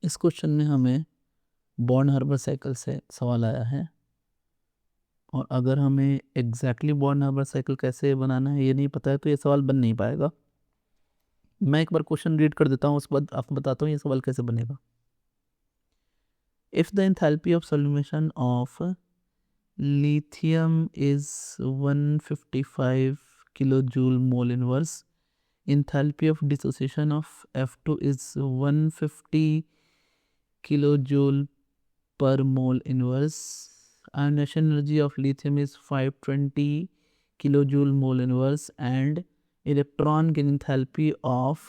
इस क्वेश्चन में हमें बॉर्न हार्बर साइकिल से सवाल आया है और अगर हमें एग्जैक्टली बॉर्न हार्बर साइकिल कैसे बनाना है ये नहीं पता है तो ये सवाल बन नहीं पाएगा। मैं एक बार क्वेश्चन रीड कर देता हूँ, उसके बाद आपको बताता हूँ ये सवाल कैसे बनेगा। If the enthalpy of solution of lithium is 155 kilojoule mole inverse, enthalpy of dissociation of F2 is 150 kilojoule per mole inverse, ionization energy of lithium is 520 kilojoule mole inverse, and electron gain enthalpy of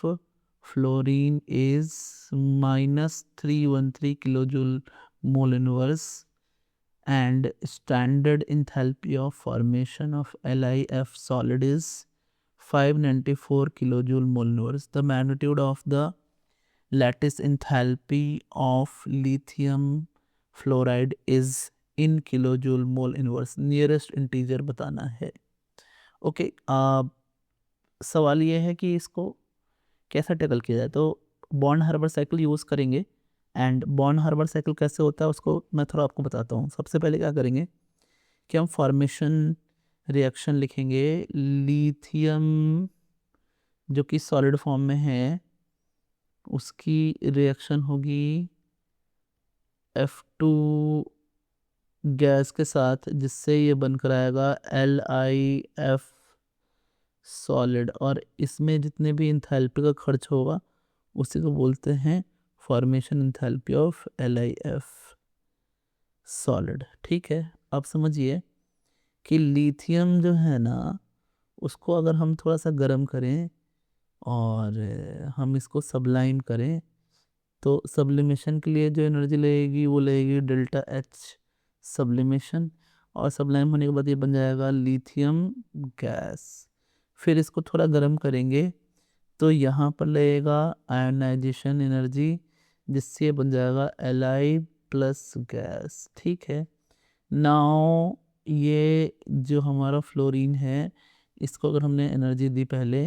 fluorine is minus 313 kilojoule mole inverse, and standard enthalpy of formation of LiF solid is 594 kilojoule mole inverse. The magnitude of the lattice enthalpy of lithium fluoride is in kilojoule mole inverse. Nearest integer बताना है। Okay, सवाल ये है कि इसको कैसे tackle किया जाए। तो बॉर्न हार्बर साइकिल यूज़ करेंगे। एंड बॉर्न हार्बर साइकिल कैसे होता है उसको मैं थोड़ा आपको बताता हूँ। सबसे पहले क्या करेंगे कि हम फॉर्मेशन रिएक्शन लिखेंगे। लिथियम जो कि सॉलिड फॉर्म में है उसकी रिएक्शन होगी F2 गैस के साथ, जिससे ये बनकर आएगा LiF सॉलिड, और इसमें जितने भी इंथैल्पी का खर्च होगा उसी को बोलते हैं formation enthalpy of LiF solid. ठीक है, अब समझिए कि लिथियम जो है ना उसको अगर हम थोड़ा सा गर्म करें और हम इसको सबलाइम करें तो सब्लिमेशन के लिए जो एनर्जी लगेगी वो लगेगी डेल्टा एच सब्लिमेशन, और सबलाइम होने के बाद ये बन जाएगा लिथियम गैस। फिर इसको थोड़ा गर्म करेंगे तो यहाँ पर लगेगा आयोनाइजेशन एनर्जी, जिससे ये बन जाएगा Li प्लस गैस। ठीक है, नाउ ये जो हमारा फ्लोरीन है इसको अगर हमने एनर्जी दी पहले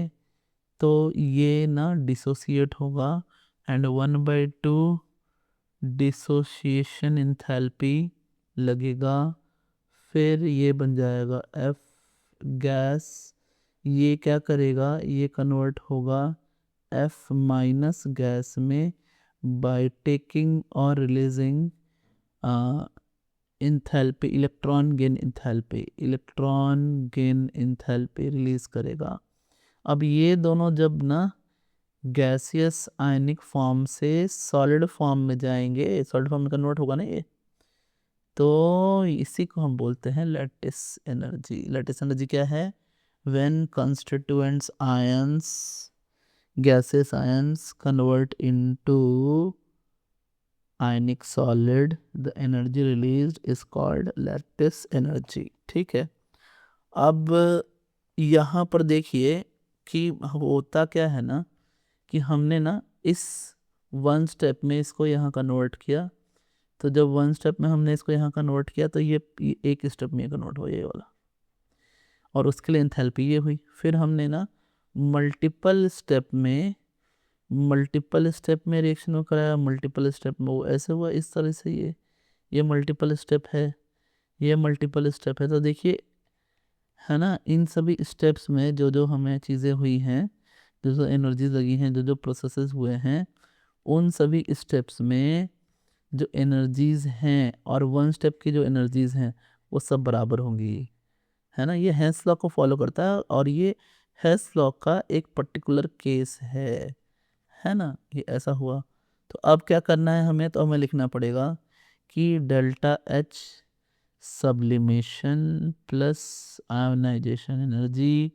तो ये ना डिसोसिएट होगा, एंड 1/2 डिसोसिएशन इंथैल्पी लगेगा। फिर ये बन जाएगा F गैस। ये क्या करेगा, ये कन्वर्ट होगा F माइनस गैस में बाय टेकिंग और releasing enthalpy, electron gain enthalpy release करेगा। अब ये दोनों जब ना गैसियस आयनिक फॉर्म से सॉलिड फॉर्म में जाएंगे, सॉलिड फॉर्म में कन्वर्ट होगा ना ये, तो इसी को हम बोलते हैं लैटिस एनर्जी। लैटिस एनर्जी क्या है? When constituents ions, gaseous ions convert into ionic solid, the energy released is called lattice energy। ठीक है, अब यहाँ पर देखिए कि होता क्या है ना कि हमने ना इस वन स्टेप में इसको यहाँ कन्वर्ट किया, तो जब वन स्टेप में हमने इसको यहाँ कन्वर्ट किया तो ये एक स्टेप में कन्वर्ट हो ये वाला, और उसके लिए एंथैल्पी ये हुई। फिर हमने ना मल्टीपल स्टेप में रिएक्शन को कराया, मल्टीपल स्टेप में वो ऐसे हुआ, इस तरह से ये मल्टीपल स्टेप है, ये मल्टीपल स्टेप है। तो देखिए है ना, इन सभी स्टेप्स में जो जो हमें चीज़ें हुई हैं, जो जो एनर्जीज लगी हैं, जो जो प्रोसेसेस हुए हैं, उन सभी स्टेप्स में जो एनर्जीज हैं और वन स्टेप की जो एनर्जीज हैं वो सब बराबर होंगी। है ना, ये हेंस लॉ को फॉलो करता है और ये हेंस लॉ का एक पर्टिकुलर केस है ना, ये ऐसा हुआ। तो अब क्या करना है हमें, तो हमें लिखना पड़ेगा कि delta H sublimation plus ionization energy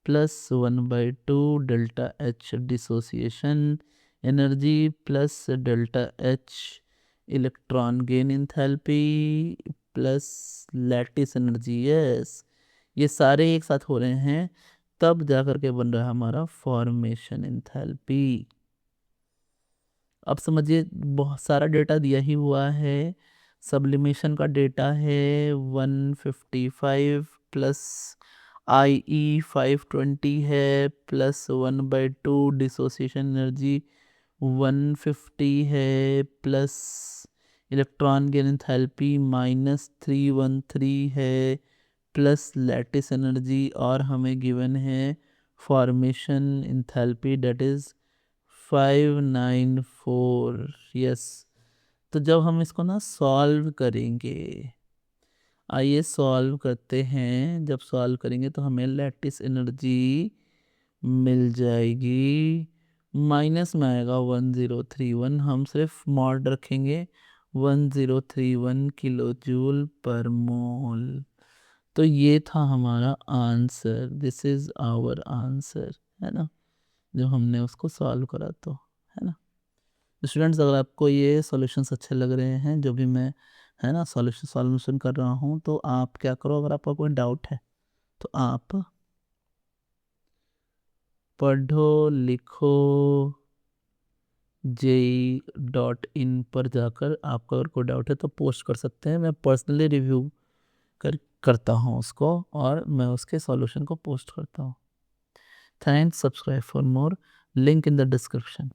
plus 1/2 delta H dissociation energy plus delta H electron gain enthalpy plus lattice energy. Yes, ये सारे एक साथ हो रहे हैं, तब जा करके बन रहा है हमारा फॉर्मेशन इंथैल्पी। अब समझिए बहुत सारा डेटा दिया ही हुआ है। सब्लिमेशन का डेटा है 155 प्लस IE 520 है प्लस 1/2 डिसोसिएशन एनर्जी 150 है प्लस इलेक्ट्रॉन गेन एंथैल्पी -313 है प्लस लैटिस एनर्जी, और हमें गिवन है formation enthalpy that is 594। Yes, तो जब हम इसको ना सॉल्व करेंगे, आइए सॉल्व करते हैं। जब सॉल्व करेंगे तो हमें लैटिस एनर्जी मिल जाएगी, माइनस में आएगा 1031, हम सिर्फ मॉड रखेंगे 1031 किलो जूल पर मोल। तो ये था हमारा answer, this is our answer, है ना, जो हमने उसको सॉल्व करा, तो है ना। स्टूडेंट्स, अगर आपको ये सॉल्यूशंस अच्छे लग रहे हैं जो भी मैं, है ना, सॉल्यूशन कर रहा हूँ, तो आप क्या करो, अगर आपका कोई डाउट है तो आप पढ़ो लिखो JEE.in पर जाकर आपका अगर कोई डाउट है तो पोस्ट कर सकते हैं। मैं पर्सनली रिव्यू करता हूँ उसको, और मैं उसके सॉल्यूशन को पोस्ट करता हूँ। Thanks, subscribe for more, link in the description.